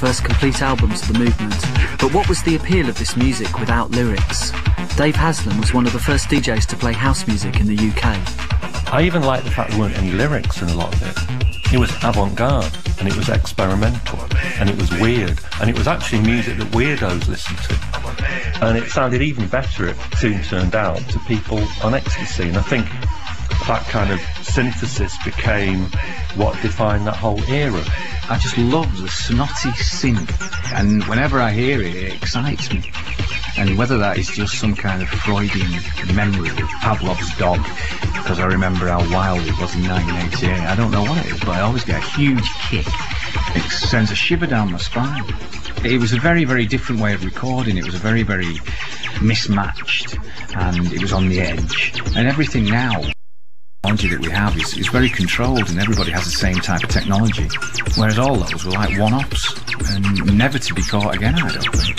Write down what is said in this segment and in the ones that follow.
first complete albums of the movement. But what was the appeal of this music without lyrics? Dave Haslam was one of the first DJs to play house music in the UK. I even like the fact there weren't any lyrics in a lot of it. It was avant-garde, and it was experimental, and it was weird, and it was actually music that weirdos listened to. And it sounded even better, it soon turned out, to people on ecstasy. And I think that kind of synthesis became what defined that whole era. I just love the snotty synth, and whenever I hear it, it excites me. And whether that is just some kind of Freudian memory of Pavlov's dog, because I remember how wild it was in 1988, I don't know what it is, but I always get a huge kick. It sends a shiver down my spine. It was a very, very different way of recording. It was a very, very mismatched, and it was on the edge. And everything now, technology that we have is very controlled, and everybody has the same type of technology, whereas all those were like one-offs and never to be caught again, I don't think.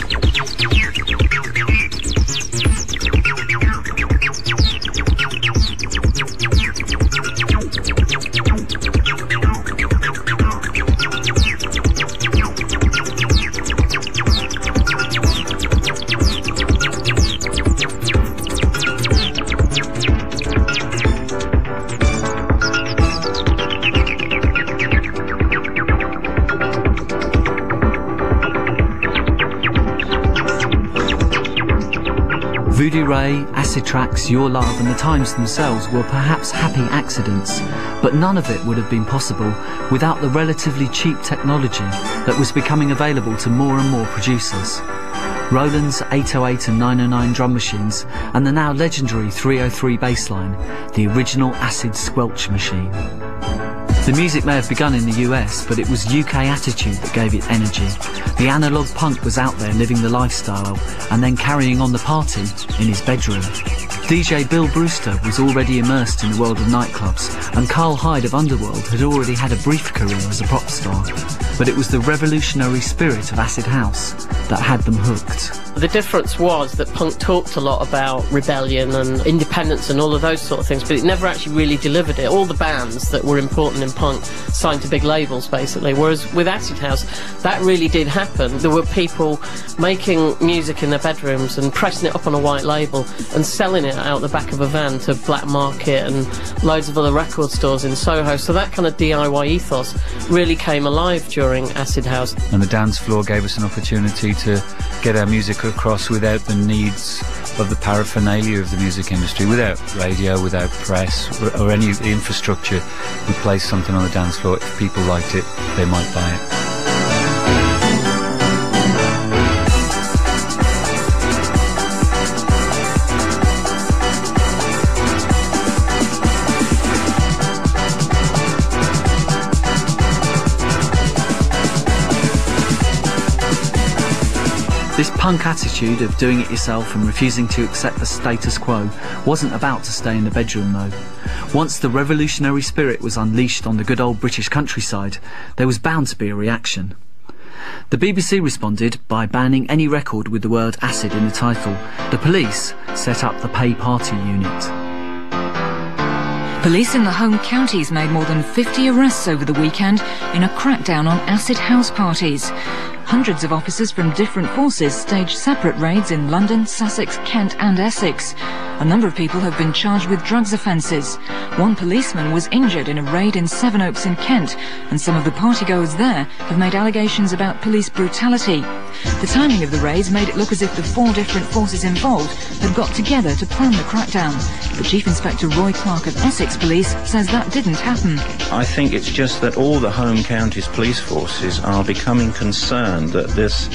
Voodoo Ray, Acid Tracks, Your Love and the Times themselves were perhaps happy accidents, but none of it would have been possible without the relatively cheap technology that was becoming available to more and more producers. Roland's 808 and 909 drum machines and the now legendary 303 bassline, the original acid squelch machine. The music may have begun in the US, but it was UK attitude that gave it energy. The analogue punk was out there living the lifestyle and then carrying on the party in his bedroom. DJ Bill Brewster was already immersed in the world of nightclubs, and Carl Hyde of Underworld had already had a brief career as a pop star. But it was the revolutionary spirit of acid house that had them hooked. The difference was that punk talked a lot about rebellion and independence and all of those sort of things, but it never actually really delivered it. All the bands that were important in punk signed to big labels, basically, whereas with acid house, that really did happen. There were people making music in their bedrooms and pressing it up on a white label and selling it out the back of a van to Black Market and loads of other record stores in Soho. So that kind of DIY ethos really came alive during acid house. And the dance floor gave us an opportunity to get our music across without the needs of the paraphernalia of the music industry, without radio, without press or any infrastructure. We placed something on the dance floor. If people liked it, they might buy it. This punk attitude of doing it yourself and refusing to accept the status quo wasn't about to stay in the bedroom though. Once the revolutionary spirit was unleashed on the good old British countryside, there was bound to be a reaction. The BBC responded by banning any record with the word acid in the title. The police set up the Pay Party Unit. Police in the home counties made more than 50 arrests over the weekend in a crackdown on acid house parties. Hundreds of officers from different forces staged separate raids in London, Sussex, Kent and Essex. A number of people have been charged with drugs offences. One policeman was injured in a raid in Sevenoaks in Kent, and some of the partygoers there have made allegations about police brutality. The timing of the raids made it look as if the 4 different forces involved had got together to plan the crackdown. But Chief Inspector Roy Clark of Essex Police says that didn't happen. I think it's just that all the home counties police forces are becoming concerned that this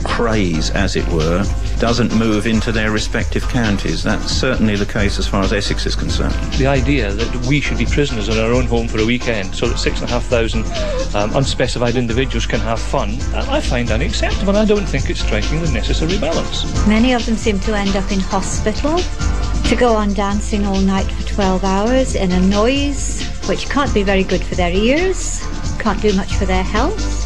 craze, as it were, doesn't move into their respective counties. That's certainly the case as far as Essex is concerned. The idea that we should be prisoners in our own home for a weekend so that 6,500 unspecified individuals can have fun, I find unacceptable. I don't think it's striking the necessary balance. Many of them seem to end up in hospital, to go on dancing all night for 12 hours in a noise which can't be very good for their ears, can't do much for their health.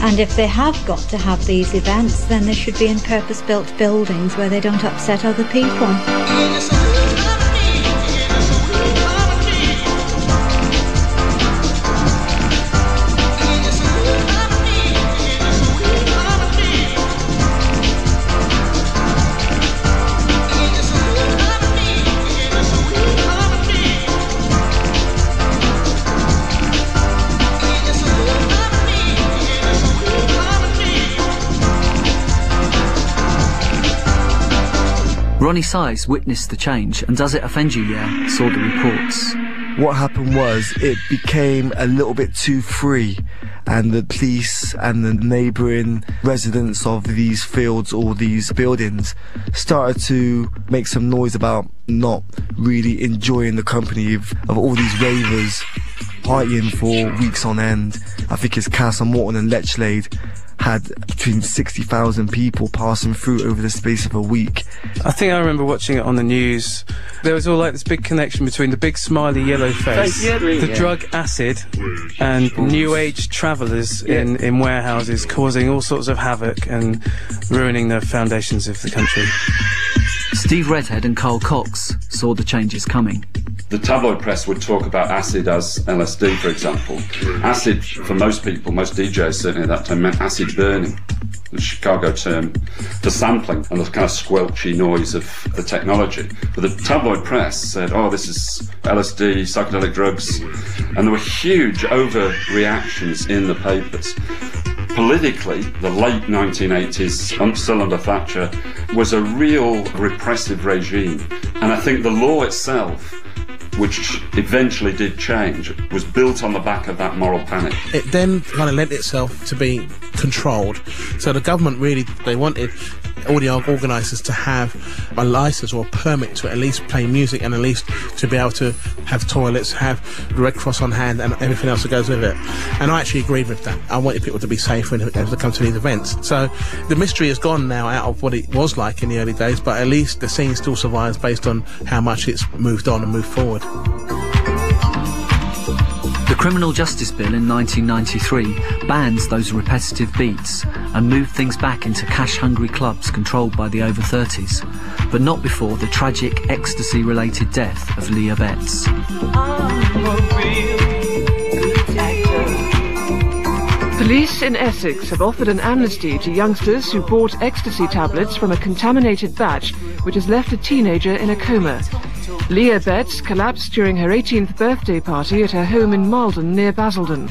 And if they have got to have these events, then they should be in purpose-built buildings where they don't upset other people. Ronnie Size witnessed the change, and Does It Offend You, Yeah? Saw the reports. What happened was it became a little bit too free, and the police and the neighbouring residents of these fields or these buildings started to make some noise about not really enjoying the company of all these ravers partying for weeks on end. I think it's Castle Morton and Lechlade had between 60,000 people passing through over the space of a week. I think I remember watching it on the news. There was all like this big connection between the big smiley yellow face, the drug acid, and new age travellers in warehouses causing all sorts of havoc and ruining the foundations of the country. Steve Redhead and Carl Cox saw the changes coming. The tabloid press would talk about acid as LSD, for example. Acid, for most people, most DJs certainly at that time, meant acid burning, the Chicago term for sampling and the kind of squelchy noise of the technology. But the tabloid press said, oh, this is LSD, psychedelic drugs, and there were huge overreactions in the papers. Politically, the late 1980s, still under Thatcher, was a real repressive regime. And I think the law itself, which eventually did change, was built on the back of that moral panic. It then kind of lent itself to be controlled. So the government really, they wanted all the organisers to have a licence or a permit to at least play music and at least to be able to have toilets, have the Red Cross on hand and everything else that goes with it. And I actually agreed with that. I wanted people to be safe when they come to these events. So the mystery has gone now out of what it was like in the early days, but at least the scene still survives based on how much it's moved on and moved forward. The Criminal Justice Bill in 1993 bans those repetitive beats and moved things back into cash-hungry clubs controlled by the over-30s, but not before the tragic ecstasy-related death of Leah Betts. Police in Essex have offered an amnesty to youngsters who bought ecstasy tablets from a contaminated batch which has left a teenager in a coma. Leah Betts collapsed during her 18th birthday party at her home in Malden near Basildon.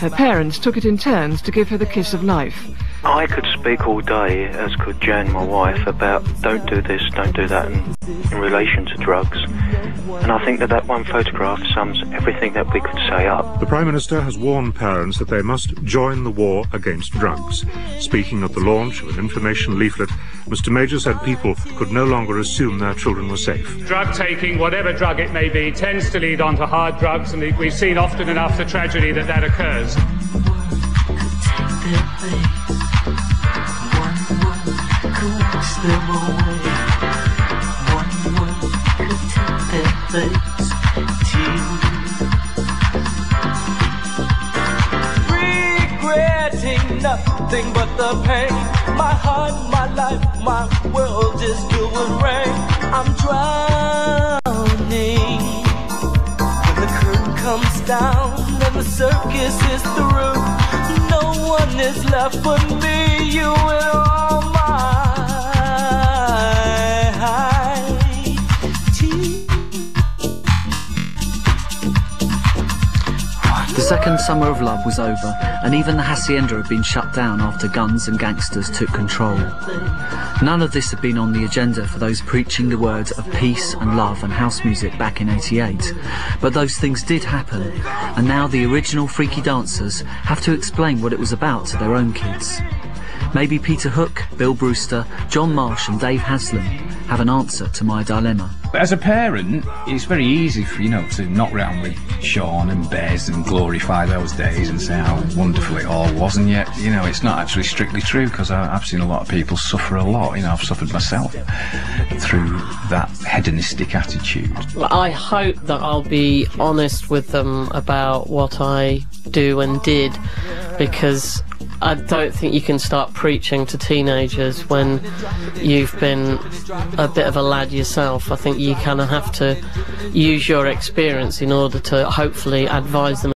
Her parents took it in turns to give her the kiss of life. I could speak all day, as could Jan, my wife, about don't do this, don't do that in relation to drugs. And I think that one photograph sums everything that we could say up. The Prime Minister has warned parents that they must join the war against drugs. Speaking at the launch of an information leaflet, Mr Major said people could no longer assume their children were safe. Drug taking, whatever drug it may be, tends to lead on to hard drugs, and we've seen often enough the tragedy that occurs. Regretting nothing but the pain. My heart, my life, my world is filled with rain. I'm drowning when the curtain comes down and the circus is through. No one is left but me, you and all my The second summer of love was over, and even the hacienda had been shut down after guns and gangsters took control. None of this had been on the agenda for those preaching the words of peace and love and house music back in '88, but those things did happen, and now the original freaky dancers have to explain what it was about to their own kids. Maybe Peter Hook, Bill Brewster, John Marsh and Dave Haslam have an answer to my dilemma. But as a parent, it's very easy for, to knock round with Sean and Bez and glorify those days and say how wonderful it all was, and yet, it's not actually strictly true, because I've seen a lot of people suffer a lot. I've suffered myself through that hedonistic attitude. I hope that I'll be honest with them about what I do and did, because I don't think you can start preaching to teenagers when you've been a bit of a lad yourself. I think you kind of have to use your experience in order to hopefully advise them